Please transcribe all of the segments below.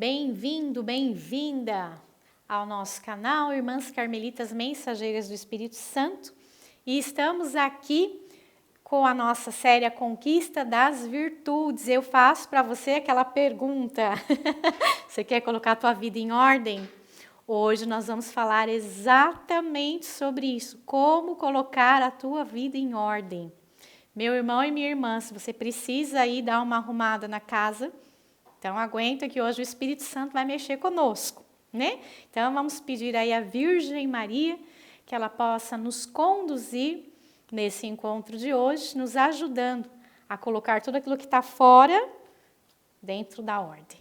Bem-vindo, bem-vinda ao nosso canal Irmãs Carmelitas Mensageiras do Espírito Santo. E estamos aqui com a nossa série A Conquista das Virtudes. Eu faço para você aquela pergunta, você quer colocar a tua vida em ordem? Hoje nós vamos falar exatamente sobre isso, como colocar a tua vida em ordem. Meu irmão e minha irmã, se você precisa aí dar uma arrumada na casa, então aguenta que hoje o Espírito Santo vai mexer conosco, né? Então vamos pedir aí à Virgem Maria que ela possa nos conduzir nesse encontro de hoje, nos ajudando a colocar tudo aquilo que está fora dentro da ordem.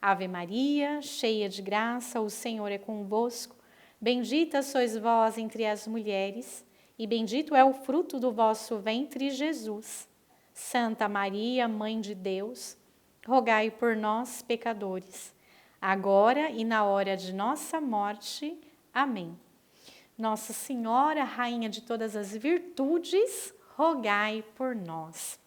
Ave Maria, cheia de graça, o Senhor é convosco. Bendita sois vós entre as mulheres, e bendito é o fruto do vosso ventre, Jesus. Santa Maria, Mãe de Deus, rogai por nós, pecadores, agora e na hora de nossa morte. Amém. Nossa Senhora, Rainha de todas as virtudes, rogai por nós.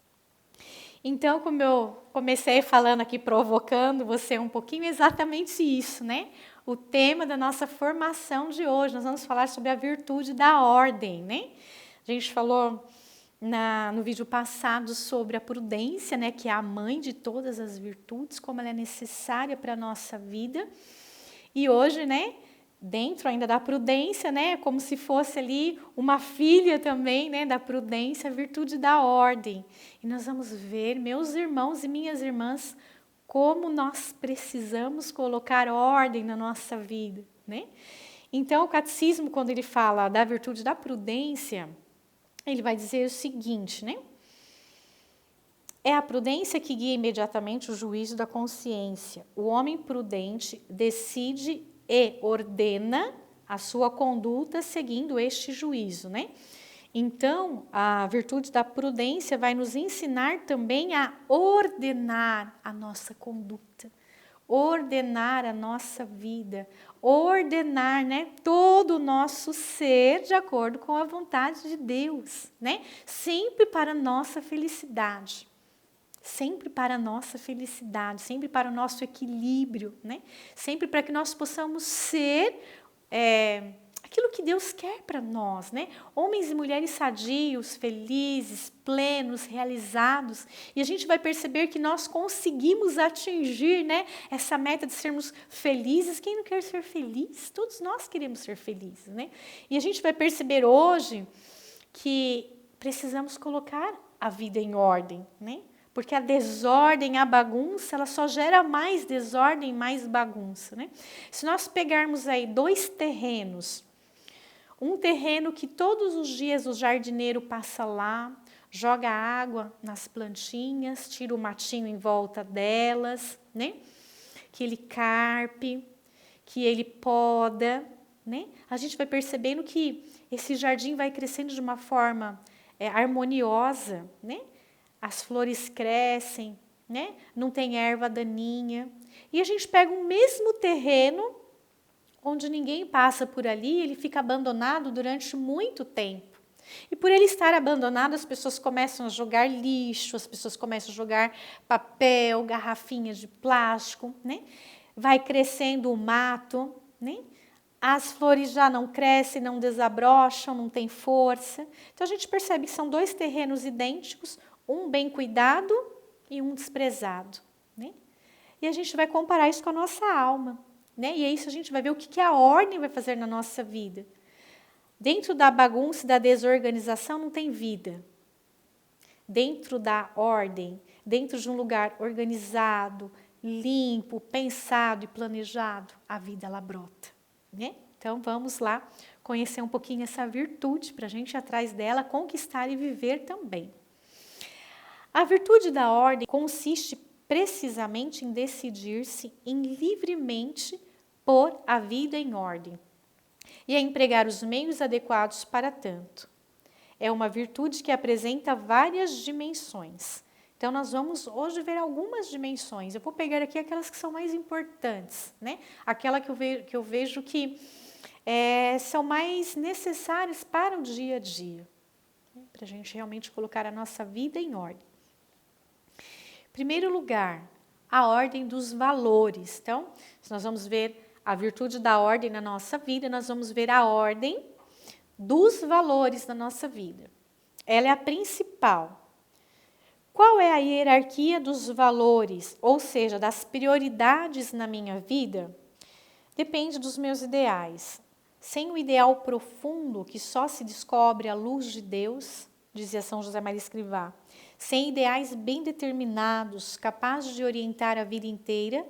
Então, como eu comecei falando aqui, provocando você um pouquinho, exatamente isso, né? O tema da nossa formação de hoje, nós vamos falar sobre a virtude da ordem, né? A gente falou no vídeo passado sobre a prudência, né? Que é a mãe de todas as virtudes, como ela é necessária para a nossa vida. E hoje, né? Dentro ainda da prudência, né, como se fosse ali uma filha também, né, da prudência, a virtude da ordem. E nós vamos ver, meus irmãos e minhas irmãs, como nós precisamos colocar ordem na nossa vida, né? Então, o catecismo, quando ele fala da virtude da prudência, ele vai dizer o seguinte, né? É a prudência que guia imediatamente o juízo da consciência. O homem prudente decide e ordena a sua conduta seguindo este juízo, né? Então, a virtude da prudência vai nos ensinar também a ordenar a nossa conduta, ordenar a nossa vida, ordenar, né, todo o nosso ser de acordo com a vontade de Deus, né? Sempre para a nossa felicidade. Sempre para a nossa felicidade, sempre para o nosso equilíbrio, né? Sempre para que nós possamos ser aquilo que Deus quer para nós, né? Homens e mulheres sadios, felizes, plenos, realizados. E a gente vai perceber que nós conseguimos atingir, né, essa meta de sermos felizes. Quem não quer ser feliz? Todos nós queremos ser felizes, né? E a gente vai perceber hoje que precisamos colocar a vida em ordem, né? Porque a desordem, a bagunça, ela só gera mais desordem, mais bagunça, né? Se nós pegarmos aí 2 terrenos, um terreno que todos os dias o jardineiro passa lá, joga água nas plantinhas, tira o matinho em volta delas, né? Que ele carpe, que ele poda, né? A gente vai percebendo que esse jardim vai crescendo de uma forma harmoniosa, né? As flores crescem, né? Não tem erva daninha. E a gente pega o mesmo terreno, onde ninguém passa por ali, ele fica abandonado durante muito tempo. E por ele estar abandonado, as pessoas começam a jogar lixo, as pessoas começam a jogar papel, garrafinhas de plástico, né? Vai crescendo o mato, né? As flores já não crescem, não desabrocham, não tem força. Então a gente percebe que são 2 terrenos idênticos, um bem cuidado e um desprezado, né? E a gente vai comparar isso com a nossa alma, né? E é isso, a gente vai ver o que a ordem vai fazer na nossa vida. Dentro da bagunça e da desorganização não tem vida. Dentro da ordem, dentro de um lugar organizado, limpo, pensado e planejado, a vida ela brota, né? Então vamos lá conhecer um pouquinho essa virtude para a gente ir atrás dela, conquistar e viver também. A virtude da ordem consiste precisamente em decidir-se em livremente pôr a vida em ordem e a empregar os meios adequados para tanto. É uma virtude que apresenta várias dimensões. Então, nós vamos hoje ver algumas dimensões. Eu vou pegar aqui aquelas que são mais importantes, né? Aquela que eu vejo que são mais necessárias para o dia a dia, né? Para a gente realmente colocar a nossa vida em ordem. Em primeiro lugar, a ordem dos valores. Então, se nós vamos ver a virtude da ordem na nossa vida, nós vamos ver a ordem dos valores na nossa vida. Ela é a principal. Qual é a hierarquia dos valores, ou seja, das prioridades na minha vida? Depende dos meus ideais. Sem o ideal profundo, que só se descobre à luz de Deus, dizia São José Maria Escrivá, sem ideais bem determinados, capazes de orientar a vida inteira,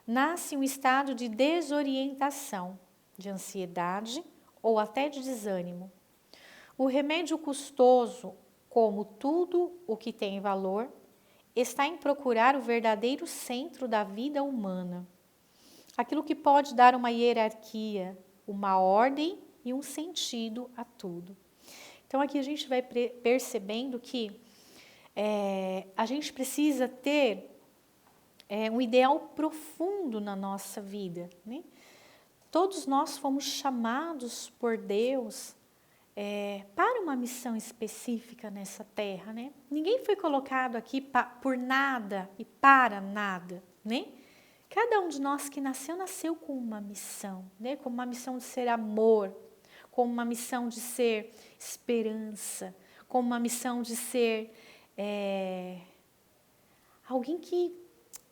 nasce um estado de desorientação, de ansiedade ou até de desânimo. O remédio custoso, como tudo o que tem valor, está em procurar o verdadeiro centro da vida humana. Aquilo que pode dar uma hierarquia, uma ordem e um sentido a tudo. Então aqui a gente vai percebendo que a gente precisa ter um ideal profundo na nossa vida, né? Todos nós fomos chamados por Deus para uma missão específica nessa terra, né? Ninguém foi colocado aqui por nada e para nada, né? Cada um de nós que nasceu com uma missão, né? Com uma missão de ser amor, com uma missão de ser esperança, com uma missão de ser alguém que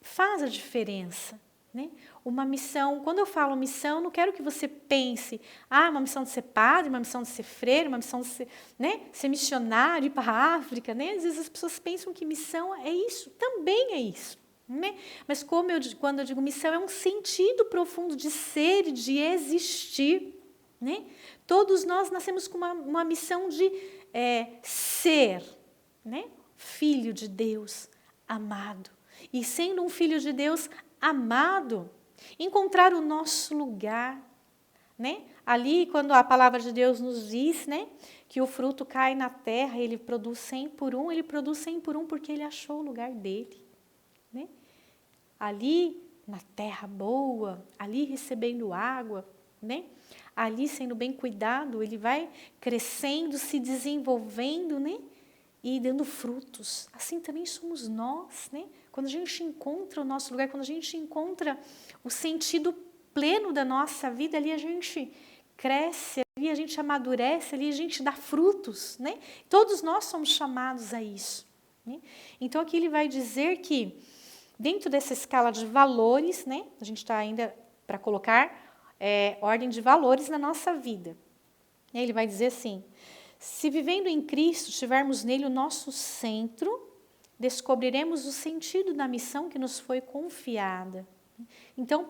faz a diferença, né? Uma missão, quando eu falo missão, não quero que você pense, uma missão de ser padre, uma missão de ser freire, uma missão de ser, né, ser missionário, ir para a África, né? Às vezes as pessoas pensam que missão é isso, também é isso. Né? Mas quando eu digo missão, é um sentido profundo de ser e de existir. Né? Todos nós nascemos com uma missão de ser, né? Filho de Deus amado. E sendo um filho de Deus amado, encontrar o nosso lugar. Né? Ali, quando a palavra de Deus nos diz, né, que o fruto cai na terra, ele produz 100 por 1, ele produz 100 por 1 porque ele achou o lugar dele. Né? Ali na terra boa, ali recebendo água, né? Ali sendo bem cuidado, ele vai crescendo, se desenvolvendo, né? E dando frutos. Assim também somos nós, né? Quando a gente encontra o nosso lugar, quando a gente encontra o sentido pleno da nossa vida, ali a gente cresce, ali a gente amadurece, ali a gente dá frutos, né? Todos nós somos chamados a isso. Né? Então aqui ele vai dizer que dentro dessa escala de valores, né, a gente está ainda para colocar ordem de valores na nossa vida. Ele vai dizer assim, se vivendo em Cristo, tivermos nele o nosso centro, descobriremos o sentido da missão que nos foi confiada. Então,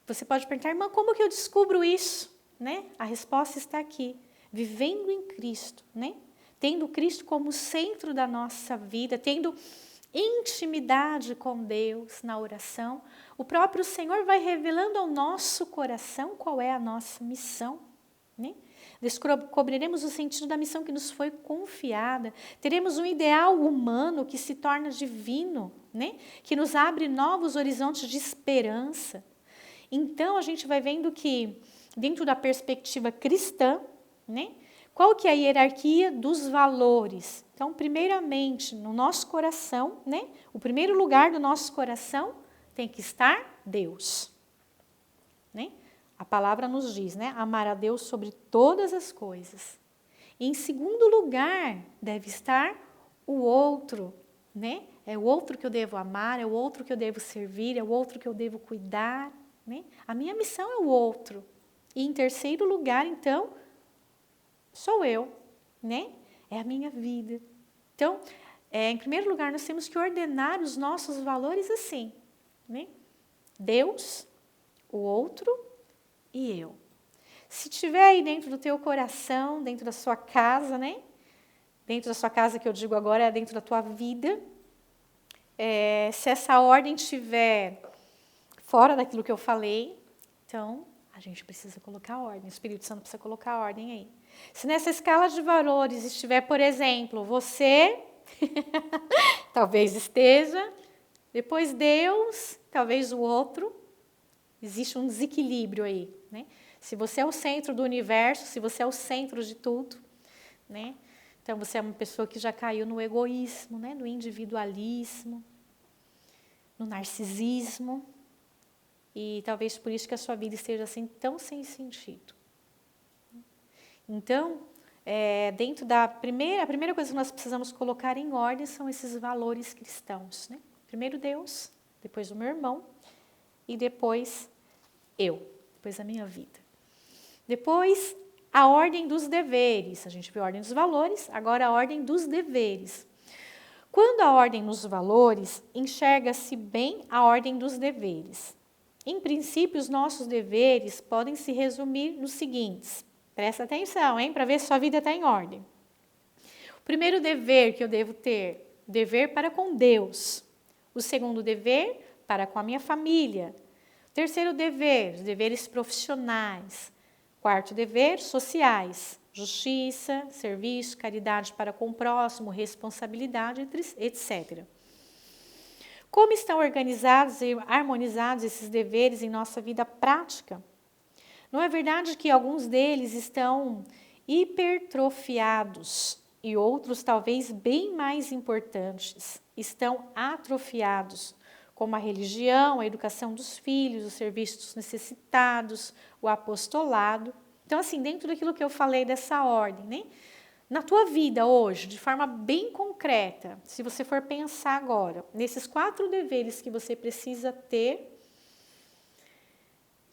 você pode perguntar, irmã, como que eu descubro isso? Né? A resposta está aqui, vivendo em Cristo, né? Tendo Cristo como centro da nossa vida, tendo intimidade com Deus na oração, o próprio Senhor vai revelando ao nosso coração qual é a nossa missão. Né? Descobriremos o sentido da missão que nos foi confiada, teremos um ideal humano que se torna divino, né? Que nos abre novos horizontes de esperança. Então a gente vai vendo que, dentro da perspectiva cristã, né? Qual que é a hierarquia dos valores? Então, primeiramente, no nosso coração, né? O primeiro lugar do nosso coração tem que estar Deus. Né? A palavra nos diz, né? Amar a Deus sobre todas as coisas. E, em segundo lugar, deve estar o outro. Né? É o outro que eu devo amar, é o outro que eu devo servir, é o outro que eu devo cuidar. Né? A minha missão é o outro. E, em terceiro lugar, então, sou eu, né? É a minha vida. Então, em primeiro lugar, nós temos que ordenar os nossos valores assim, né? Deus, o outro e eu. Se tiver aí dentro do teu coração, dentro da sua casa, né? Dentro da sua casa, que eu digo agora, é dentro da tua vida. Se essa ordem estiver fora daquilo que eu falei, então a gente precisa colocar ordem. O Espírito Santo precisa colocar ordem aí. Se nessa escala de valores estiver, por exemplo, você, talvez esteja, depois Deus, talvez o outro, existe um desequilíbrio aí, né? Se você é o centro do universo, se você é o centro de tudo, né? Então você é uma pessoa que já caiu no egoísmo, né? No individualismo. no narcisismo, e talvez por isso que a sua vida esteja assim tão sem sentido. Então, dentro a primeira coisa que nós precisamos colocar em ordem são esses valores cristãos, né? Primeiro Deus, depois o meu irmão e depois depois a minha vida. Depois, a ordem dos deveres. A gente viu a ordem dos valores, agora a ordem dos deveres. Quando a ordem dos valores, enxerga-se bem a ordem dos deveres. Em princípio, os nossos deveres podem se resumir nos seguintes. Presta atenção, hein, para ver se sua vida está em ordem. O primeiro dever que eu devo ter, dever para com Deus. O segundo dever, para com a minha família. O terceiro dever, os deveres profissionais. Quarto dever, sociais. Justiça, serviço, caridade para com o próximo, responsabilidade, etc. Como estão organizados e harmonizados esses deveres em nossa vida prática? Não é verdade que alguns deles estão hipertrofiados e outros, talvez bem mais importantes, estão atrofiados, como a religião, a educação dos filhos, os serviços dos necessitados, o apostolado. Então, assim, dentro daquilo que eu falei dessa ordem, né? Na tua vida hoje, de forma bem concreta, se você for pensar agora, nesses 4 deveres que você precisa ter,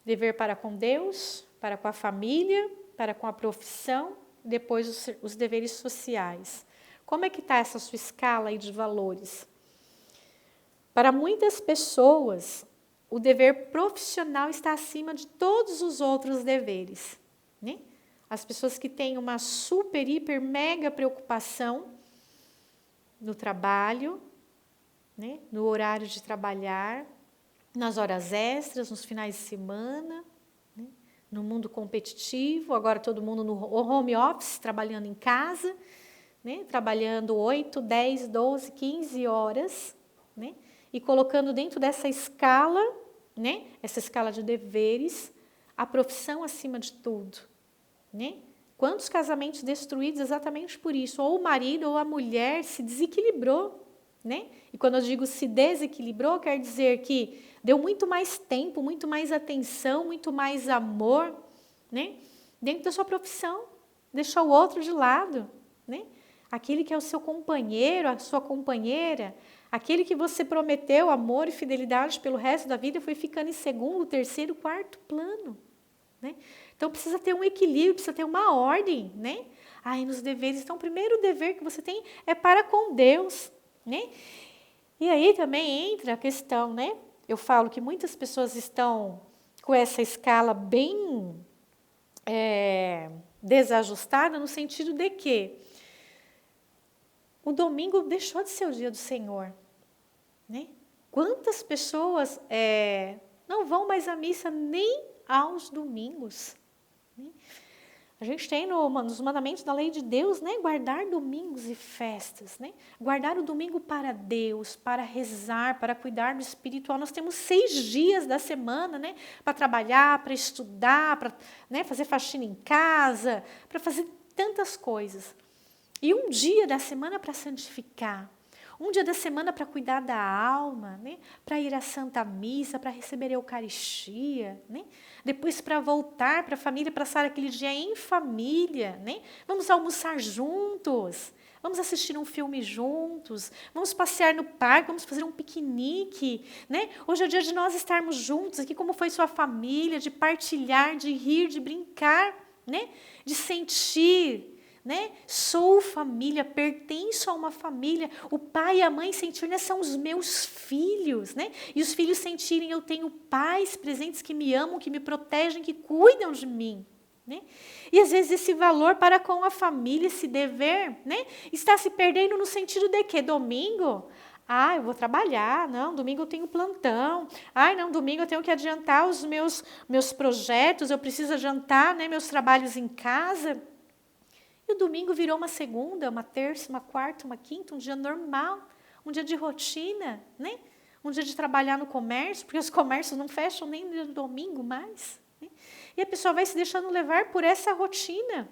dever para com Deus, para com a família, para com a profissão, depois os deveres sociais. Como é que está essa sua escala aí de valores? Para muitas pessoas, o dever profissional está acima de todos os outros deveres, né? As pessoas que têm uma super, hiper, mega preocupação no trabalho, né? No horário de trabalhar, nas horas extras, nos finais de semana, né? No mundo competitivo, agora todo mundo no home office, trabalhando em casa, né? Trabalhando 8, 10, 12, 15 horas, né? E colocando dentro dessa escala, né? Essa escala de deveres, a profissão acima de tudo, né? Quantos casamentos destruídos exatamente por isso? Ou o marido ou a mulher se desequilibrou, né? E quando eu digo se desequilibrou, quer dizer que deu muito mais tempo, muito mais atenção, muito mais amor, né? Dentro da sua profissão, deixou o outro de lado, né? Aquele que é o seu companheiro, a sua companheira, aquele que você prometeu amor e fidelidade pelo resto da vida foi ficando em segundo, terceiro, quarto plano, né? Então precisa ter um equilíbrio, precisa ter uma ordem, né? Aí nos deveres, então o primeiro dever que você tem é para com Deus, né? E aí também entra a questão, né? Eu falo que muitas pessoas estão com essa escala bem desajustada no sentido de que o domingo deixou de ser o dia do Senhor, né? Quantas pessoas não vão mais à missa nem aos domingos, né? A gente tem nos mandamentos da lei de Deus, né? Guardar domingos e festas, né? Guardar o domingo para Deus, para rezar, para cuidar do espiritual. Nós temos 6 dias da semana, né? Para trabalhar, para estudar, para, né? Fazer faxina em casa, para fazer tantas coisas. E um dia da semana para santificar. Um dia da semana para cuidar da alma, né? Para ir à Santa Missa, para receber a Eucaristia, né? Depois para voltar para a família, passar aquele dia em família, né? Vamos almoçar juntos, vamos assistir um filme juntos, vamos passear no parque, vamos fazer um piquenique, né? Hoje é o dia de nós estarmos juntos aqui, como foi sua família, de partilhar, de rir, de brincar, né? De sentir, né? Sou família, pertenço a uma família. O pai e a mãe sentir, né? São os meus filhos, né? E os filhos sentirem, eu tenho pais presentes que me amam, que me protegem, que cuidam de mim, né? E às vezes esse valor para com a família, esse dever, né? Está se perdendo no sentido de que domingo, eu vou trabalhar, não, domingo eu tenho plantão, não, domingo eu tenho que adiantar os meus projetos, eu preciso adiantar, né, meus trabalhos em casa. E o domingo virou uma segunda, uma terça, uma quarta, uma quinta, um dia normal, um dia de rotina, né? Um dia de trabalhar no comércio, porque os comércios não fecham nem no domingo mais, né? E a pessoa vai se deixando levar por essa rotina,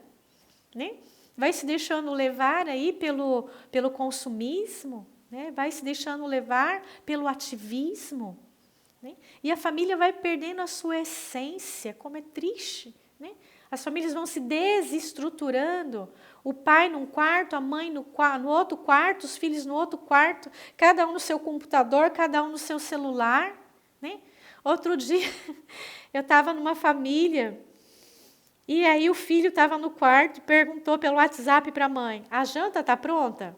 né? Vai se deixando levar aí pelo consumismo, né? Vai se deixando levar pelo ativismo, né? E a família vai perdendo a sua essência, como é triste, né? As famílias vão se desestruturando, o pai num quarto, a mãe no outro quarto, os filhos no outro quarto, cada um no seu computador, cada um no seu celular, né? Outro dia, eu estava numa família, e aí o filho estava no quarto e perguntou pelo WhatsApp para a mãe, a janta está pronta?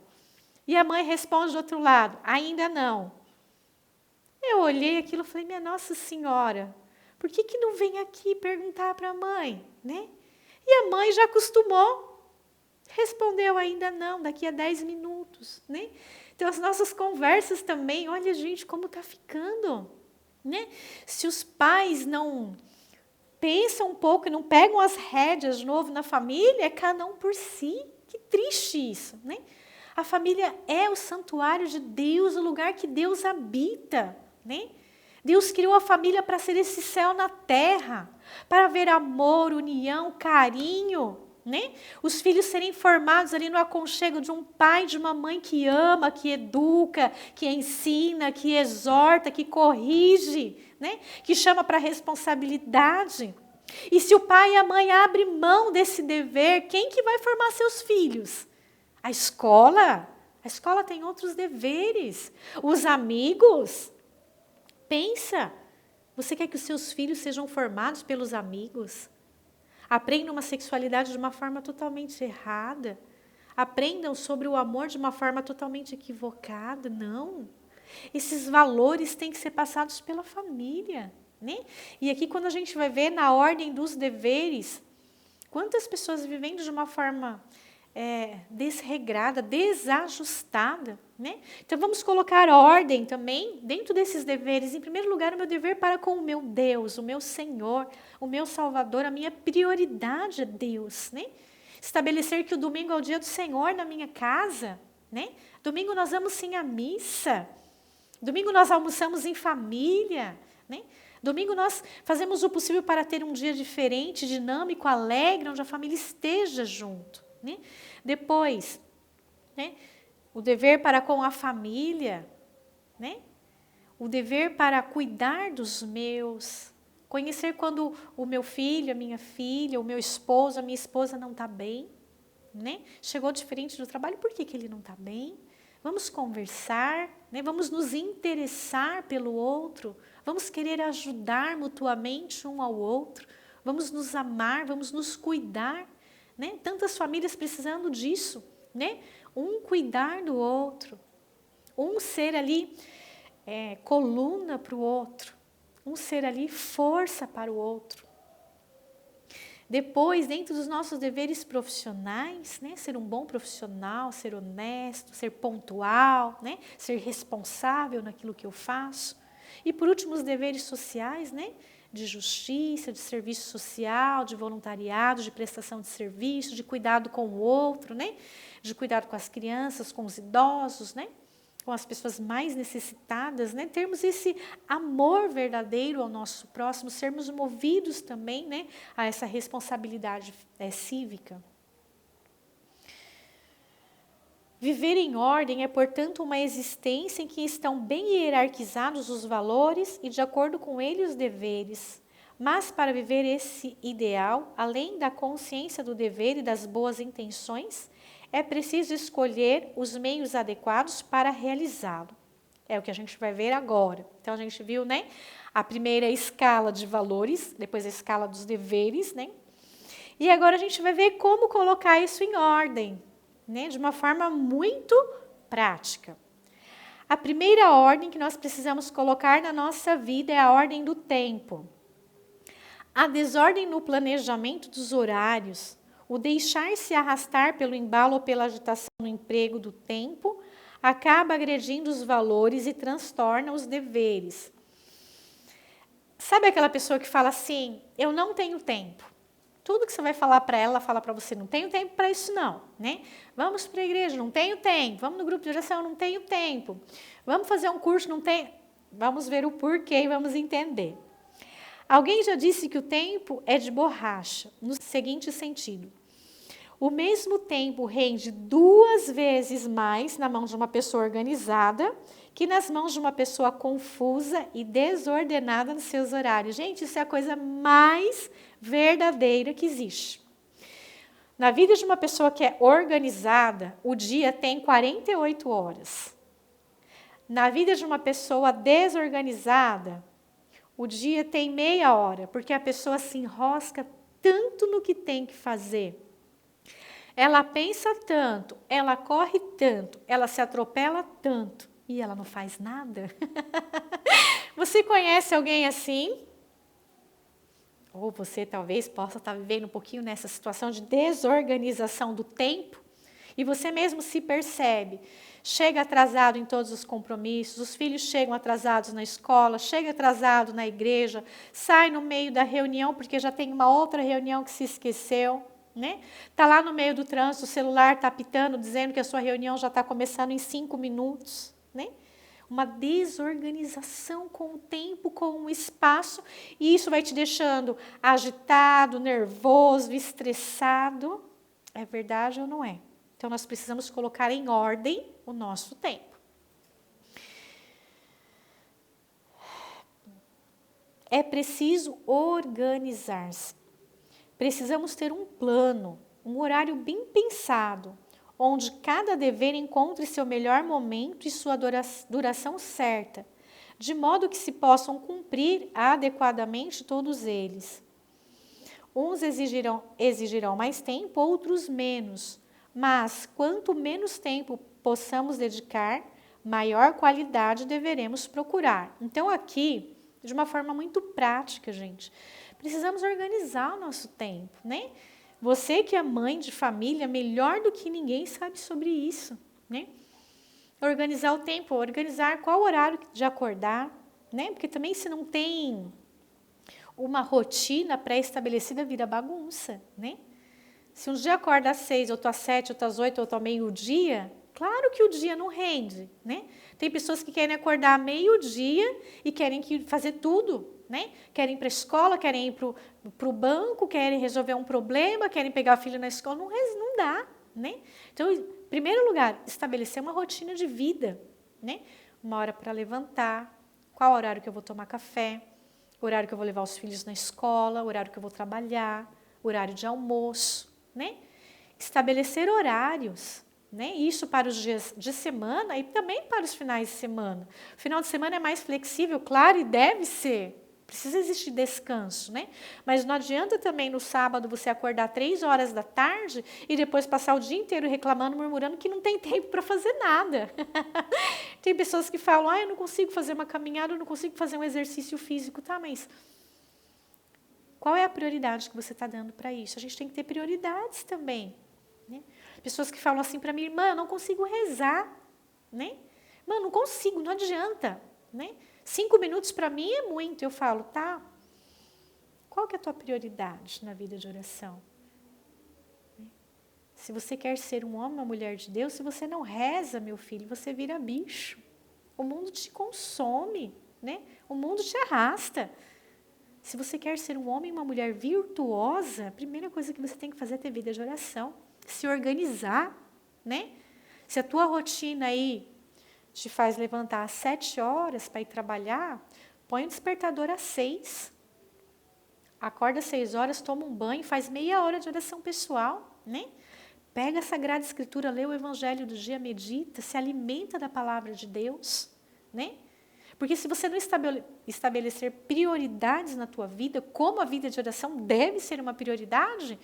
E a mãe responde do outro lado, ainda não. Eu olhei aquilo e falei, minha Nossa Senhora, por que não vem aqui perguntar para a mãe, né? E a mãe já acostumou, respondeu ainda não, daqui a 10 minutos, né? Então as nossas conversas também, olha gente, como está ficando, né? Se os pais não pensam um pouco e não pegam as rédeas de novo na família, é cada um por si, que triste isso, né? A família é o santuário de Deus, o lugar que Deus habita, né? Deus criou a família para ser esse céu na terra, para haver amor, união, carinho, né? Os filhos serem formados ali no aconchego de um pai e de uma mãe que ama, que educa, que ensina, que exorta, que corrige, né? Que chama para a responsabilidade. E se o pai e a mãe abrem mão desse dever, quem que vai formar seus filhos? A escola tem outros deveres. Os amigos, pensa, você quer que os seus filhos sejam formados pelos amigos? Aprendam uma sexualidade de uma forma totalmente errada. Aprendam sobre o amor de uma forma totalmente equivocada. Não. Esses valores têm que ser passados pela família, né? E aqui quando a gente vai ver na ordem dos deveres, quantas pessoas vivendo de uma forma desregrada, desajustada, né? Então vamos colocar ordem também dentro desses deveres. Em primeiro lugar, o meu dever para com o meu Deus, o meu Senhor, o meu Salvador, a minha prioridade é Deus, né? Estabelecer que o domingo é o dia do Senhor na minha casa, né? Domingo nós vamos sim à missa. Domingo nós almoçamos em família, né? Domingo nós fazemos o possível para ter um dia diferente, dinâmico, alegre, onde a família esteja junto, né? Depois, né? O dever para com a família, né? O dever para cuidar dos meus, conhecer quando o meu filho, a minha filha, o meu esposo, a minha esposa não está bem, né? Chegou diferente do trabalho, por que ele não está bem? Vamos conversar, né? Vamos nos interessar pelo outro, vamos querer ajudar mutuamente um ao outro, vamos nos amar, vamos nos cuidar, né? Tantas famílias precisando disso, né? Um cuidar do outro, um ser ali coluna para o outro, um ser ali força para o outro. Depois, dentro dos nossos deveres profissionais, né, ser um bom profissional, ser honesto, ser pontual, né, ser responsável naquilo que eu faço. E por último, os deveres sociais, né, de justiça, de serviço social, de voluntariado, de prestação de serviço, de cuidado com o outro, né, de cuidado com as crianças, com os idosos, né, com as pessoas mais necessitadas, né? Termos esse amor verdadeiro ao nosso próximo, sermos movidos também, né, a essa responsabilidade cívica. Viver em ordem é, portanto, uma existência em que estão bem hierarquizados os valores e, de acordo com ele, os deveres. Mas, para viver esse ideal, além da consciência do dever e das boas intenções, é preciso escolher os meios adequados para realizá-lo. É o que a gente vai ver agora. Então, a gente viu, né, a primeira escala de valores, depois a escala dos deveres, né? E agora a gente vai ver como colocar isso em ordem, né, de uma forma muito prática. A primeira ordem que nós precisamos colocar na nossa vida é a ordem do tempo. A desordem no planejamento dos horários, o deixar-se arrastar pelo embalo ou pela agitação no emprego do tempo, acaba agredindo os valores e transtorna os deveres. Sabe aquela pessoa que fala assim, eu não tenho tempo. Tudo que você vai falar para ela, fala para você, não tenho tempo para isso não, né? Vamos para a igreja, não tenho tempo. Vamos no grupo de oração, não tenho tempo. Vamos fazer um curso, não tenho. Vamos ver o porquê e vamos entender. Alguém já disse que o tempo é de borracha, no seguinte sentido. O mesmo tempo rende 2 vezes mais na mão de uma pessoa organizada que nas mãos de uma pessoa confusa e desordenada nos seus horários. Gente, isso é a coisa mais verdadeira que existe. Na vida de uma pessoa que é organizada, o dia tem 48 horas. Na vida de uma pessoa desorganizada, o dia tem meia hora, porque a pessoa se enrosca tanto no que tem que fazer. Ela pensa tanto, ela corre tanto, ela se atropela tanto e ela não faz nada. Você conhece alguém assim? Ou você talvez possa estar vivendo um pouquinho nessa situação de desorganização do tempo e você mesmo se percebe. Chega atrasado em todos os compromissos, os filhos chegam atrasados na escola, chega atrasado na igreja, sai no meio da reunião porque já tem uma outra reunião que se esqueceu, né? Tá lá no meio do trânsito, o celular está apitando, dizendo que a sua reunião já está começando em 5 minutos, né? Uma desorganização com o tempo, com o espaço, e isso vai te deixando agitado, nervoso, estressado. É verdade ou não é? Então, nós precisamos colocar em ordem o nosso tempo. É preciso organizar-se. Precisamos ter um plano, um horário bem pensado, onde cada dever encontre seu melhor momento e sua duração certa, de modo que se possam cumprir adequadamente todos eles. Uns exigirão mais tempo, outros menos. Mas, quanto menos tempo possamos dedicar, maior qualidade deveremos procurar. Então, aqui, de uma forma muito prática, gente, precisamos organizar o nosso tempo, né? Você que é mãe de família, melhor do que ninguém sabe sobre isso, né? Organizar o tempo, organizar qual horário de acordar, né? Porque também se não tem uma rotina pré-estabelecida, vira bagunça, né? Se um dia acorda às 6, outro às 7, outro às 8, outro ao meio-dia, claro que o dia não rende, né? Tem pessoas que querem acordar meio-dia e querem fazer tudo, né? Querem ir para a escola, querem ir para o banco, querem resolver um problema, querem pegar o filho na escola, não dá, né? Então, em primeiro lugar, estabelecer uma rotina de vida, né? Uma hora para levantar, qual horário que eu vou tomar café, horário que eu vou levar os filhos na escola, horário que eu vou trabalhar, horário de almoço, né? Estabelecer horários, né? Isso para os dias de semana e também para os finais de semana. O final de semana é mais flexível, claro, e deve ser. Precisa existir descanso, né? Mas não adianta também no sábado você acordar 3 horas da tarde e depois passar o dia inteiro reclamando, murmurando que não tem tempo para fazer nada. Tem pessoas que falam, eu não consigo fazer uma caminhada, eu não consigo fazer um exercício físico. Tá, mas qual é a prioridade que você está dando para isso? A gente tem que ter prioridades também, né? Pessoas que falam assim para mim, irmã, eu não consigo rezar, né? Mano, não consigo, não adianta, né? 5 minutos para mim é muito. Eu falo, tá, qual que é a tua prioridade na vida de oração? Se você quer ser um homem, uma mulher de Deus, se você não reza, meu filho, você vira bicho. O mundo te consome, né? O mundo te arrasta. Se você quer ser um homem e uma mulher virtuosa, a primeira coisa que você tem que fazer é ter vida de oração. Se organizar, né? Se a tua rotina aí te faz levantar às 7 horas para ir trabalhar, põe o despertador às 6. Acorda às 6 horas, toma um banho, faz meia hora de oração pessoal, né? Pega a Sagrada Escritura, lê o Evangelho do dia, medita, se alimenta da palavra de Deus, né? Porque se você não estabelecer prioridades na tua vida, como a vida de oração deve ser uma prioridade,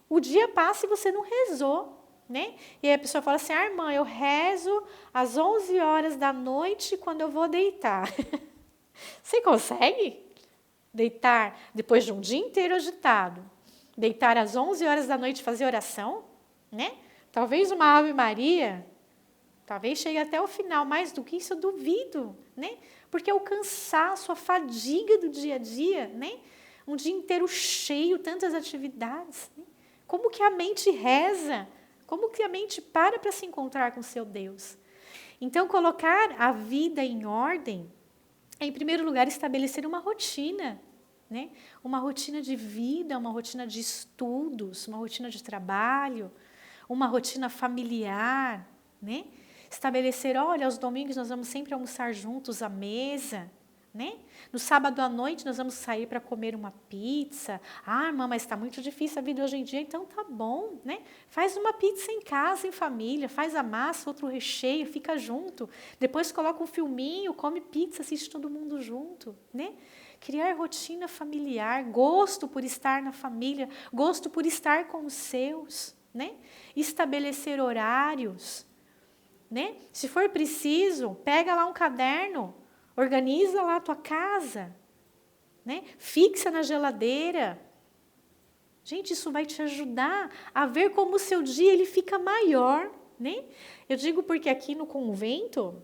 o dia passa e você não rezou, né? E aí a pessoa fala assim, irmã, eu rezo às 11 horas da noite quando eu vou deitar. Você consegue deitar depois de um dia inteiro agitado? Deitar às 11 horas da noite e fazer oração? Né? Talvez uma Ave Maria, talvez chegue até o final, mais do que isso eu duvido, né? Porque é o cansaço, a fadiga do dia a dia, né? Um dia inteiro cheio, tantas atividades, né? Como que a mente reza? Como que a mente para se encontrar com seu Deus? Então, colocar a vida em ordem é, em primeiro lugar, estabelecer uma rotina, né? Uma rotina de vida, uma rotina de estudos, uma rotina de trabalho, uma rotina familiar, né? Estabelecer, olha, aos domingos nós vamos sempre almoçar juntos à mesa, né? No sábado à noite nós vamos sair para comer uma pizza. Ah, irmã, mas está muito difícil a vida hoje em dia, então tá bom, né? Faz uma pizza em casa, em família, faz a massa, outro recheio, fica junto. Depois coloca um filminho, come pizza, assiste todo mundo junto, né? Criar rotina familiar, gosto por estar na família, gosto por estar com os seus, né? Estabelecer horários, né? Se for preciso, pega lá um caderno, organiza lá a tua casa, né? Fixa na geladeira. Gente, isso vai te ajudar a ver como o seu dia ele fica maior, né? Eu digo porque aqui no convento,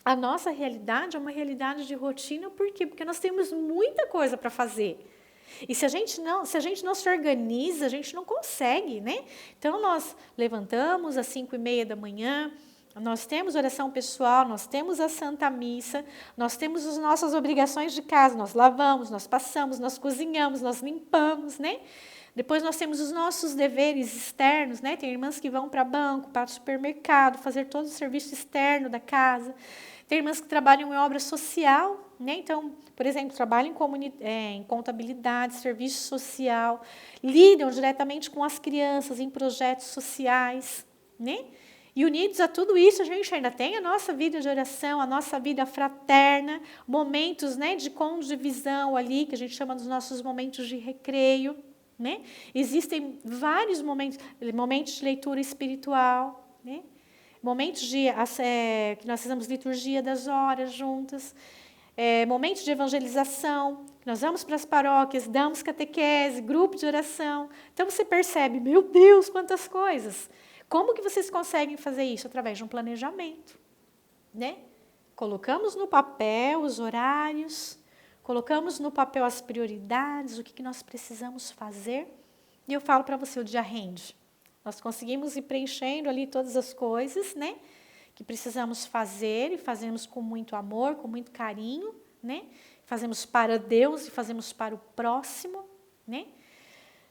a nossa realidade é uma realidade de rotina, por quê? Porque nós temos muita coisa para fazer. E se a gente não se organiza, a gente não consegue, né? Então, nós levantamos às 5:30 da manhã, nós temos oração pessoal, nós temos a Santa Missa, nós temos as nossas obrigações de casa, nós lavamos, nós passamos, nós cozinhamos, nós limpamos, né? Depois nós temos os nossos deveres externos, né? Tem irmãs que vão para banco, para o supermercado, fazer todo o serviço externo da casa. Tem irmãs que trabalham em obra social, né? Então, por exemplo, trabalham em contabilidade, serviço social, lidam diretamente com as crianças em projetos sociais, né? E unidos a tudo isso, a gente ainda tem a nossa vida de oração, a nossa vida fraterna, momentos, né, de condivisão ali, que a gente chama dos nossos momentos de recreio, né? Existem vários momentos de leitura espiritual, né? Momentos que nós fazemos liturgia das horas juntas, momentos de evangelização, nós vamos para as paróquias, damos catequese, grupo de oração. Então você percebe, meu Deus, quantas coisas! Como que vocês conseguem fazer isso? Através de um planejamento, né? Colocamos no papel os horários, colocamos no papel as prioridades, o que nós precisamos fazer. E eu falo para você, o dia rende. Nós conseguimos ir preenchendo ali todas as coisas, né? Que precisamos fazer e fazemos com muito amor, com muito carinho, né? Fazemos para Deus e fazemos para o próximo, né?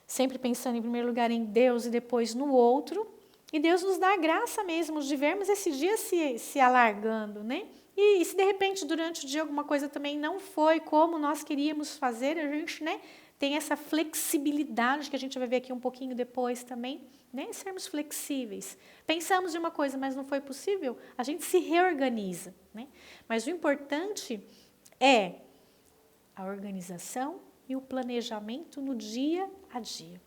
Sempre pensando em primeiro lugar em Deus e depois no outro. E Deus nos dá a graça mesmo de vermos esse dia se alargando, né? E se de repente durante o dia alguma coisa também não foi como nós queríamos fazer, a gente, né, tem essa flexibilidade que a gente vai ver aqui um pouquinho depois também, né? Sermos flexíveis. Pensamos em uma coisa, mas não foi possível, a gente se reorganiza, né? Mas o importante é a organização e o planejamento no dia a dia.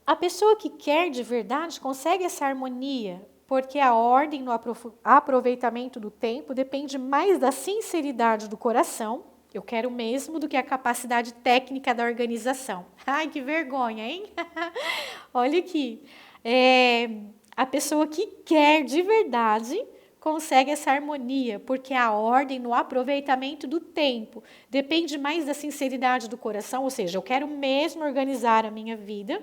A pessoa que quer de verdade consegue essa harmonia, porque a ordem no aproveitamento do tempo depende mais da sinceridade do coração, eu quero mesmo, do que a capacidade técnica da organização. Ai, que vergonha, hein? Olha aqui. A pessoa que quer de verdade consegue essa harmonia, porque a ordem no aproveitamento do tempo depende mais da sinceridade do coração, ou seja, eu quero mesmo organizar a minha vida,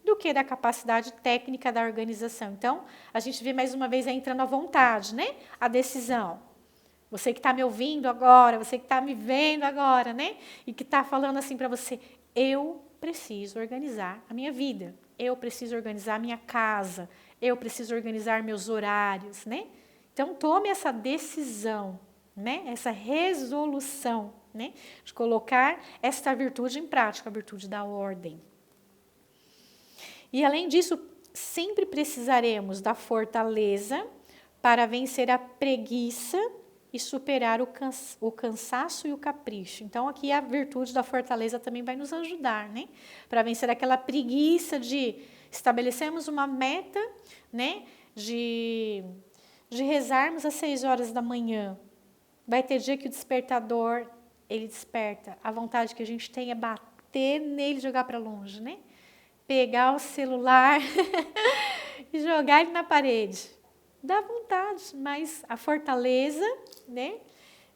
do que da capacidade técnica da organização. Então, a gente vê mais uma vez entrando a vontade, né? A decisão. Você que está me ouvindo agora, você que está me vendo agora, né? E que está falando assim para você, eu preciso organizar a minha vida, eu preciso organizar a minha casa, eu preciso organizar meus horários, né? Então, tome essa decisão, né? Essa resolução, né? De colocar esta virtude em prática, a virtude da ordem. E além disso, sempre precisaremos da fortaleza para vencer a preguiça e superar o cansaço e o capricho. Então, aqui a virtude da fortaleza também vai nos ajudar, né? Para vencer aquela preguiça de estabelecermos uma meta, né? De rezarmos às 6 horas da manhã. Vai ter dia que o despertador, ele desperta. A vontade que a gente tem é bater nele e jogar para longe, né? Pegar o celular e jogar ele na parede. Dá vontade, mas a fortaleza, né,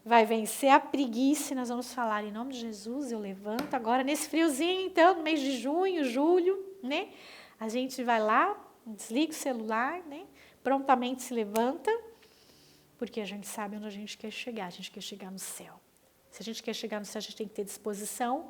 vai vencer a preguiça. Nós vamos falar em nome de Jesus, eu levanto. Agora, nesse friozinho, então, no mês de junho, julho, né, a gente vai lá, desliga o celular, né, prontamente se levanta, Porque a gente sabe onde a gente quer chegar no céu. Se a gente quer chegar no céu, a gente tem que ter disposição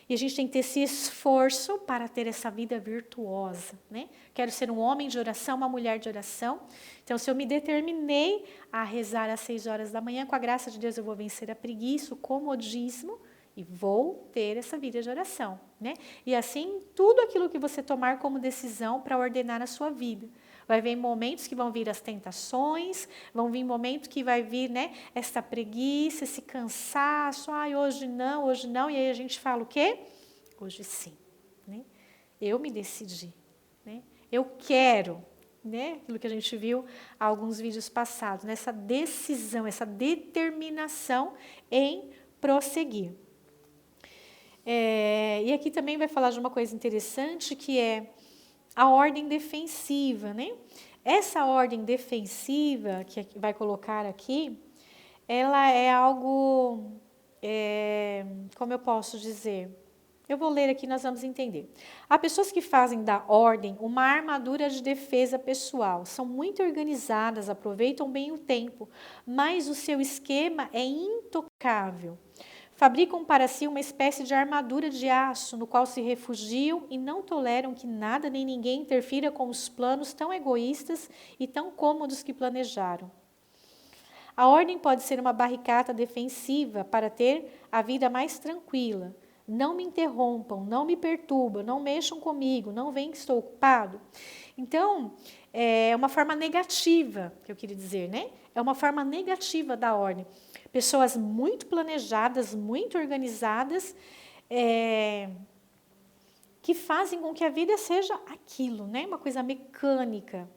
e a gente tem que ter esse esforço para ter essa vida virtuosa, né? Quero ser um homem de oração, uma mulher de oração. Então, se eu me determinei a rezar às 6 horas da manhã, com a graça de Deus eu vou vencer a preguiça, o comodismo e vou ter essa vida de oração, né? E assim, tudo aquilo que você tomar como decisão para ordenar a sua vida. Vai vir momentos que vão vir as tentações, vão vir momentos que vai vir, né, essa preguiça, esse cansaço, ai, hoje não, e aí a gente fala o quê? Hoje sim, né? Eu me decidi, né? Eu quero, né? Aquilo que a gente viu há alguns vídeos passados, né? Essa decisão, essa determinação em prosseguir. E aqui também vai falar de uma coisa interessante que é a ordem defensiva, né? Essa ordem defensiva que vai colocar aqui, ela é algo, como eu posso dizer? Eu vou ler aqui, nós vamos entender. Há pessoas que fazem da ordem uma armadura de defesa pessoal, são muito organizadas, aproveitam bem o tempo, mas o seu esquema é intocável. Fabricam para si uma espécie de armadura de aço, no qual se refugiam e não toleram que nada nem ninguém interfira com os planos tão egoístas e tão cômodos que planejaram. A ordem pode ser uma barricada defensiva para ter a vida mais tranquila. Não me interrompam, não me perturbam, não mexam comigo, não veem que estou ocupado. Então, é uma forma negativa, que eu queria dizer, né? É uma forma negativa da ordem. Pessoas muito planejadas, muito organizadas, que fazem com que a vida seja aquilo, né? Uma coisa mecânica.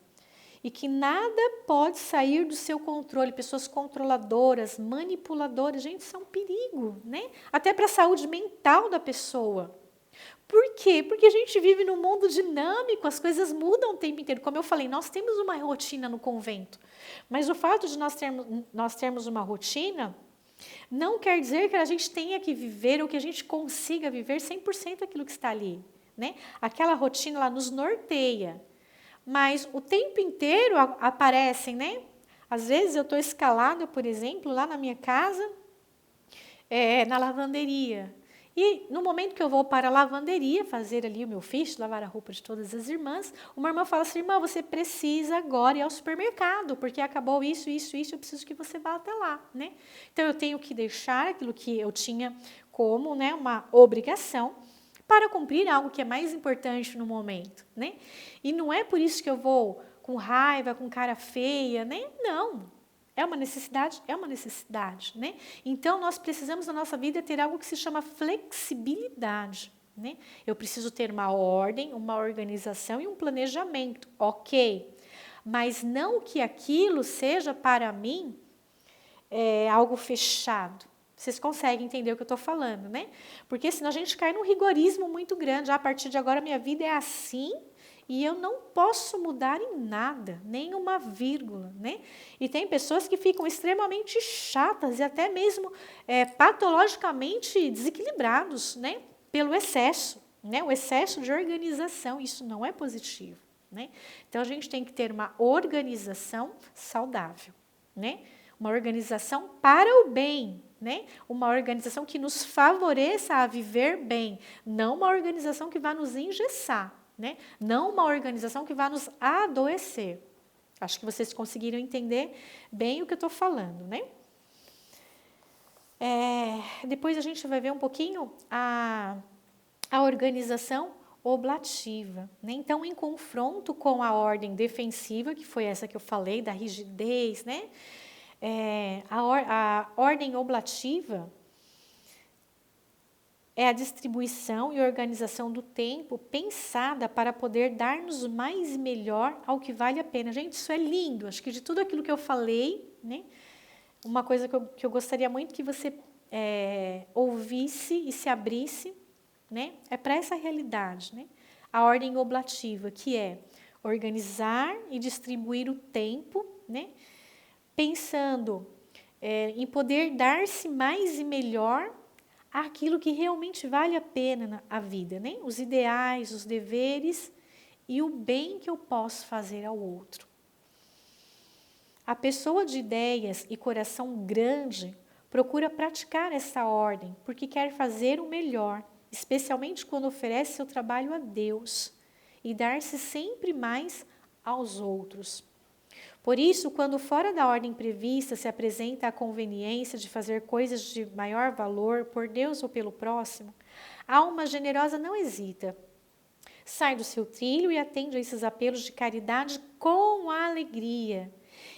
E que nada pode sair do seu controle. Pessoas controladoras, manipuladoras, gente, isso é um perigo, né? Até para a saúde mental da pessoa. Por quê? Porque a gente vive num mundo dinâmico, as coisas mudam o tempo inteiro. Como eu falei, nós temos uma rotina no convento. Mas o fato de nós termos uma rotina não quer dizer que a gente tenha que viver ou que a gente consiga viver 100% aquilo que está ali, né? Aquela rotina, ela nos norteia. Mas o tempo inteiro aparecem, né? Às vezes eu estou escalada, por exemplo, lá na minha casa, na lavanderia. E no momento que eu vou para a lavanderia, fazer ali o meu ficho, lavar a roupa de todas as irmãs, uma irmã fala assim, irmã, você precisa agora ir ao supermercado, porque acabou isso, eu preciso que você vá até lá, né? Então eu tenho que deixar aquilo que eu tinha como, né, uma obrigação, para cumprir algo que é mais importante no momento, né? E não é por isso que eu vou com raiva, com cara feia, né? Não. É uma necessidade, né? Então, nós precisamos na nossa vida ter algo que se chama flexibilidade, né? Eu preciso ter uma ordem, uma organização e um planejamento, ok. Mas não que aquilo seja para mim algo fechado. Vocês conseguem entender o que eu estou falando, né? Porque senão a gente cai num rigorismo muito grande. A partir de agora, minha vida é assim e eu não posso mudar em nada, nem uma vírgula, né? E tem pessoas que ficam extremamente chatas e até mesmo patologicamente desequilibrados, né? Pelo excesso, né? O excesso de organização, isso não é positivo, né? Então, a gente tem que ter uma organização saudável, né? Uma organização para o bem, né? Uma organização que nos favoreça a viver bem, não uma organização que vá nos engessar, né? Não uma organização que vá nos adoecer. Acho que vocês conseguiram entender bem o que eu estou falando, né? Depois a gente vai ver um pouquinho a organização oblativa, né? Então, em confronto com a ordem defensiva, que foi essa que eu falei, da rigidez, né? A ordem oblativa é a distribuição e organização do tempo pensada para poder dar-nos mais e melhor ao que vale a pena. Gente, isso é lindo. Acho que de tudo aquilo que eu falei, né, uma coisa que eu gostaria muito que você ouvisse e se abrisse, né, é para essa realidade, né? A ordem oblativa, que é organizar e distribuir o tempo, né, pensando em poder dar-se mais e melhor àquilo que realmente vale a pena na vida, né? Os ideais, os deveres e o bem que eu posso fazer ao outro. A pessoa de ideias e coração grande procura praticar essa ordem, porque quer fazer o melhor, especialmente quando oferece seu trabalho a Deus e dar-se sempre mais aos outros. Por isso, quando fora da ordem prevista se apresenta a conveniência de fazer coisas de maior valor por Deus ou pelo próximo, a alma generosa não hesita. Sai do seu trilho e atende a esses apelos de caridade com alegria.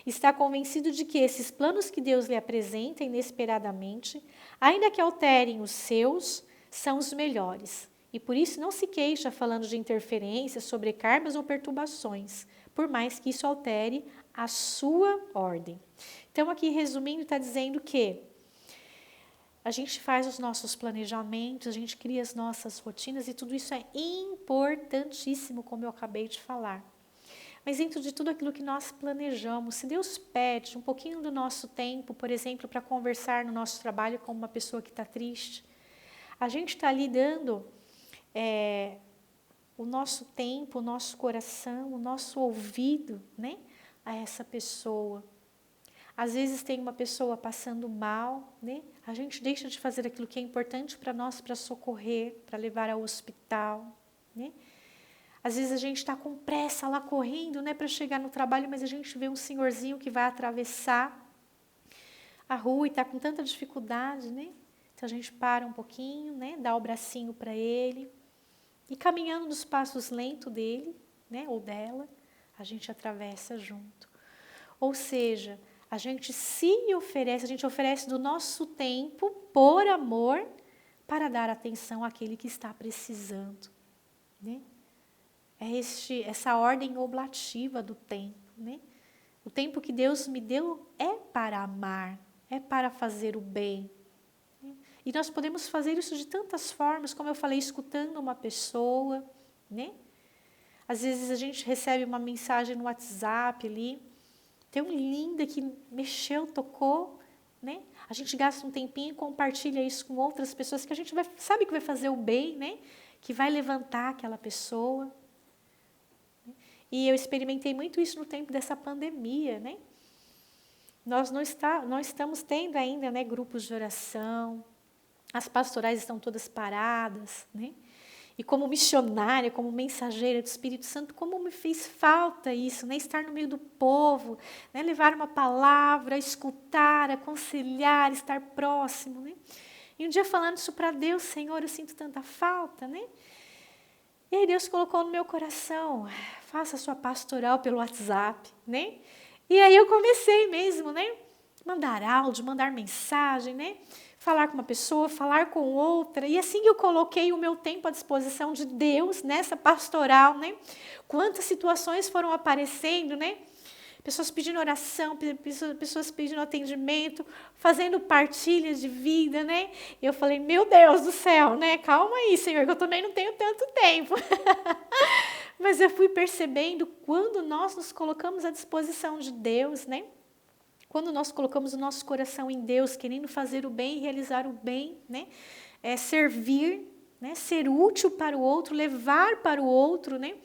Está convencido de que esses planos que Deus lhe apresenta inesperadamente, ainda que alterem os seus, são os melhores. E por isso não se queixa falando de interferências, sobrecargas ou perturbações, por mais que isso altere a sua ordem. Então, aqui resumindo, está dizendo que a gente faz os nossos planejamentos, a gente cria as nossas rotinas e tudo isso é importantíssimo, como eu acabei de falar. Mas dentro de tudo aquilo que nós planejamos, se Deus pede um pouquinho do nosso tempo, por exemplo, para conversar no nosso trabalho com uma pessoa que está triste, a gente está ali dando o nosso tempo, o nosso coração, o nosso ouvido, né, a essa pessoa. Às vezes tem uma pessoa passando mal, né? A gente deixa de fazer aquilo que é importante para nós, para socorrer, para levar ao hospital, né? Às vezes a gente está com pressa lá correndo, né, para chegar no trabalho, mas a gente vê um senhorzinho que vai atravessar a rua e está com tanta dificuldade, né? Então a gente para um pouquinho, né, dá o bracinho para ele e caminhando nos passos lentos dele, né, ou dela, a gente atravessa junto. Ou seja, a gente a gente oferece do nosso tempo, por amor, para dar atenção àquele que está precisando, né? Essa ordem oblativa do tempo, né? O tempo que Deus me deu é para amar, é para fazer o bem. Né? E nós podemos fazer isso de tantas formas, como eu falei, escutando uma pessoa, né? Às vezes a gente recebe uma mensagem no WhatsApp ali, tão linda, que mexeu, tocou, né? A gente gasta um tempinho e compartilha isso com outras pessoas que a gente sabe que vai fazer o bem, né? Que vai levantar aquela pessoa. E eu experimentei muito isso no tempo dessa pandemia, né? Nós não estamos tendo ainda, né, grupos de oração, as pastorais estão todas paradas, né? E como missionária, como mensageira do Espírito Santo, como me fez falta isso, né? Estar no meio do povo, né? Levar uma palavra, escutar, aconselhar, estar próximo, né? E um dia falando isso para Deus, Senhor, eu sinto tanta falta, né? E aí Deus colocou no meu coração, faça a sua pastoral pelo WhatsApp, né? E aí eu comecei mesmo, né? Mandar áudio, mandar mensagem, né? Falar com uma pessoa, falar com outra. E assim que eu coloquei o meu tempo à disposição de Deus nessa pastoral, né? Quantas situações foram aparecendo, né? Pessoas pedindo oração, pessoas pedindo atendimento, fazendo partilhas de vida, né? E eu falei, meu Deus do céu, né? Calma aí, Senhor, que eu também não tenho tanto tempo. Mas eu fui percebendo quando nós nos colocamos à disposição de Deus, né? Quando nós colocamos o nosso coração em Deus, querendo fazer o bem, realizar o bem, né? Servir, né? Ser útil para o outro, levar para o outro, né?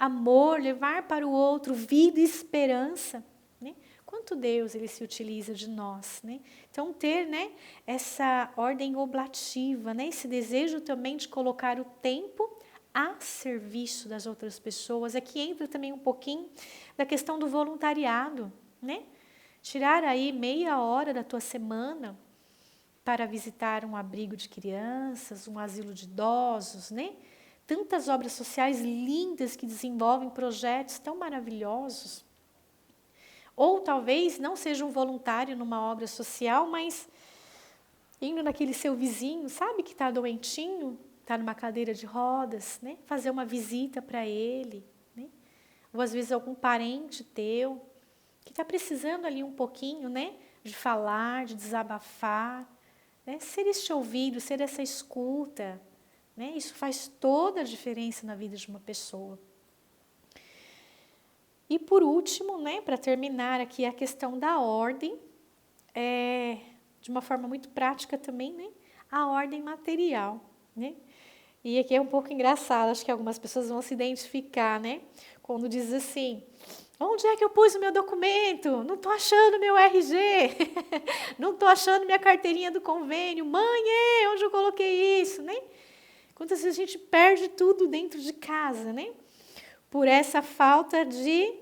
Amor, levar para o outro, vida e esperança, né? Quanto Deus ele se utiliza de nós, né? Então ter, né, essa ordem oblativa, né, esse desejo também de colocar o tempo a serviço das outras pessoas. Aqui entra também um pouquinho da questão do voluntariado, né? Tirar aí meia hora da tua semana para visitar um abrigo de crianças, um asilo de idosos, né? Tantas obras sociais lindas que desenvolvem projetos tão maravilhosos. Ou talvez não seja um voluntário numa obra social, mas indo naquele seu vizinho, sabe, que está doentinho, está numa cadeira de rodas, né? Fazer uma visita para ele, né? Ou às vezes algum parente teu que está precisando ali um pouquinho, né? De falar, de desabafar, né? Ser este ouvido, ser essa escuta, né? Isso faz toda a diferença na vida de uma pessoa. E por último, né, para terminar aqui a questão da ordem, de uma forma muito prática também, né, a ordem material, né? E aqui é um pouco engraçado, acho que algumas pessoas vão se identificar, né, quando diz assim, Onde é que eu pus o meu documento? Não estou achando meu RG. Não estou achando minha carteirinha do convênio. Mãe, onde eu coloquei isso? Né? Quantas vezes a gente perde tudo dentro de casa, né? Por essa falta de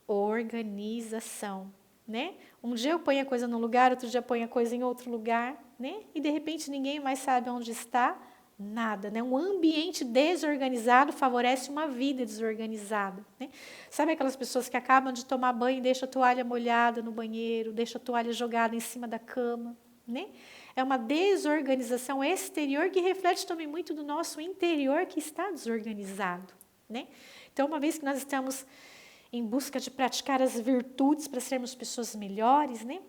organização, né? Um dia eu ponho a coisa num lugar, outro dia eu ponho a coisa em outro lugar, né? E de repente ninguém mais sabe onde está nada, né? Um ambiente desorganizado favorece uma vida desorganizada, né? Sabe aquelas pessoas que acabam de tomar banho e deixam a toalha molhada no banheiro, deixam a toalha jogada em cima da cama, né? É uma desorganização exterior que reflete também muito do nosso interior que está desorganizado, né? Então, uma vez que nós estamos em busca de praticar as virtudes para sermos pessoas melhores, né?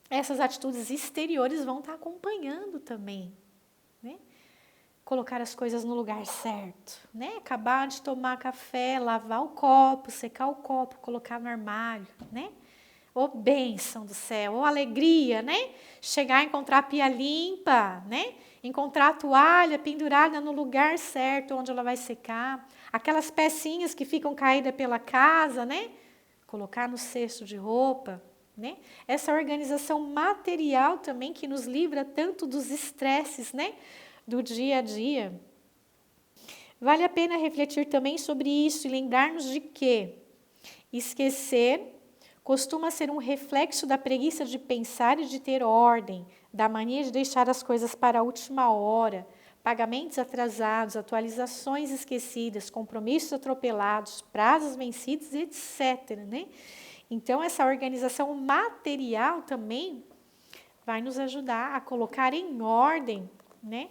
Essas atitudes exteriores vão estar acompanhando também, né? Colocar as coisas no lugar certo, né? Acabar de tomar café, lavar o copo, secar o copo, colocar no armário, né? Ô bênção do céu, ô alegria, né? Chegar a encontrar a pia limpa, né? Encontrar a toalha pendurada no lugar certo, onde ela vai secar. Aquelas pecinhas que ficam caídas pela casa, né? Colocar no cesto de roupa, né? Essa organização material também que nos livra tanto dos estresses, né? Do dia a dia. Vale a pena refletir também sobre isso e lembrar-nos de que esquecer costuma ser um reflexo da preguiça de pensar e de ter ordem, da mania de deixar as coisas para a última hora, pagamentos atrasados, atualizações esquecidas, compromissos atropelados, prazos vencidos, etc. Né? Então, essa organização material também vai nos ajudar a colocar em ordem, né?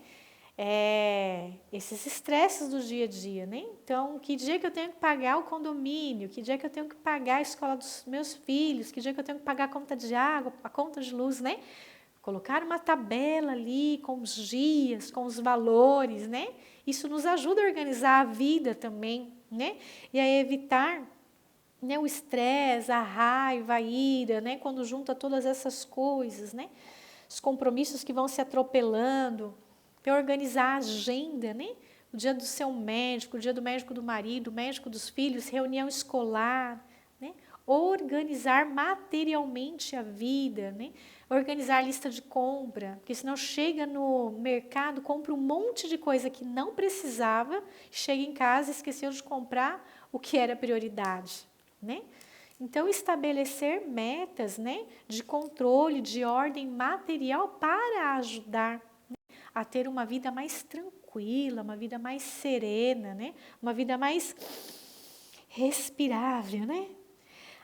Esses estresses do dia a dia, né? Então, que dia que eu tenho que pagar o condomínio, que dia que eu tenho que pagar a escola dos meus filhos, que dia que eu tenho que pagar a conta de água, a conta de luz, né? Colocar uma tabela ali com os dias, com os valores, né? Isso nos ajuda a organizar a vida também, né? E a evitar, né, o estresse, a raiva, a ira, né? Quando junta todas essas coisas, né? Os compromissos que vão se atropelando. Organizar a agenda, né? O dia do seu médico, o dia do médico do marido, o médico dos filhos, reunião escolar, né? Organizar materialmente a vida, né? Organizar a lista de compra, porque senão chega no mercado, compra um monte de coisa que não precisava, chega em casa e esqueceu de comprar o que era prioridade, né? Então, estabelecer metas, né, de controle, de ordem material para ajudar a ter uma vida mais tranquila, uma vida mais serena, né? Uma vida mais respirável, né?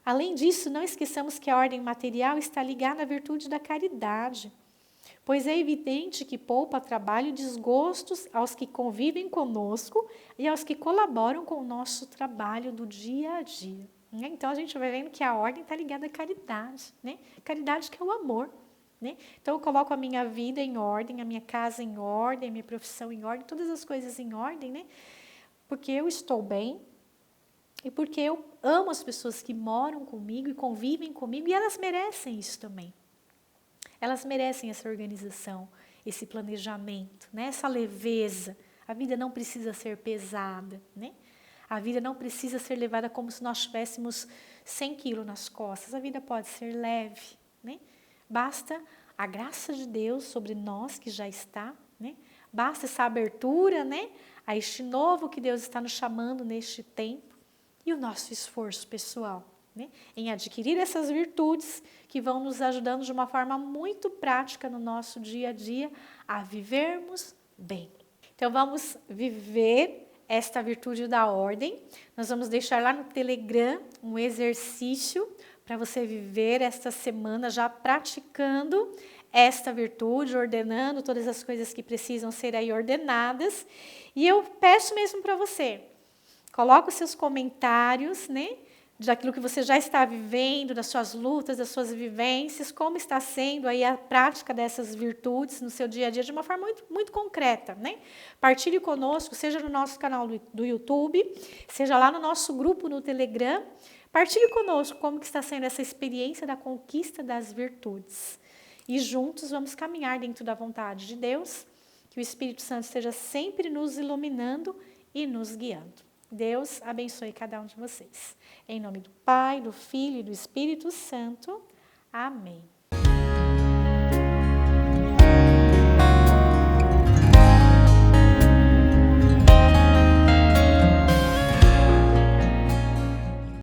Além disso, não esqueçamos que a ordem material está ligada à virtude da caridade, pois é evidente que poupa trabalho e desgostos aos que convivem conosco e aos que colaboram com o nosso trabalho do dia a dia. Né? Então, a gente vai vendo que a ordem está ligada à caridade, né? Caridade que é o amor. Né? Então, eu coloco a minha vida em ordem, a minha casa em ordem, a minha profissão em ordem, todas as coisas em ordem, né? Porque eu estou bem e porque eu amo as pessoas que moram comigo e convivem comigo e elas merecem isso também. Elas merecem essa organização, esse planejamento, né? Essa leveza. A vida não precisa ser pesada, né? A vida não precisa ser levada como se nós tivéssemos 100 quilos nas costas. A vida pode ser leve, né? Basta a graça de Deus sobre nós que já está, né? Basta essa abertura, né, a este novo que Deus está nos chamando neste tempo e o nosso esforço pessoal, né, em adquirir essas virtudes que vão nos ajudando de uma forma muito prática no nosso dia a dia a vivermos bem. Então vamos viver esta virtude da ordem. Nós vamos deixar lá no Telegram um exercício para você viver esta semana já praticando esta virtude, ordenando todas as coisas que precisam ser aí ordenadas. E eu peço mesmo para você, coloque os seus comentários, né, daquilo que você já está vivendo, das suas lutas, das suas vivências, como está sendo aí a prática dessas virtudes no seu dia a dia de uma forma muito, muito concreta, né? Partilhe conosco, seja no nosso canal do YouTube, seja lá no nosso grupo no Telegram. Partilhe conosco como que está sendo essa experiência da conquista das virtudes. E juntos vamos caminhar dentro da vontade de Deus, que o Espírito Santo esteja sempre nos iluminando e nos guiando. Deus abençoe cada um de vocês. Em nome do Pai, do Filho e do Espírito Santo. Amém.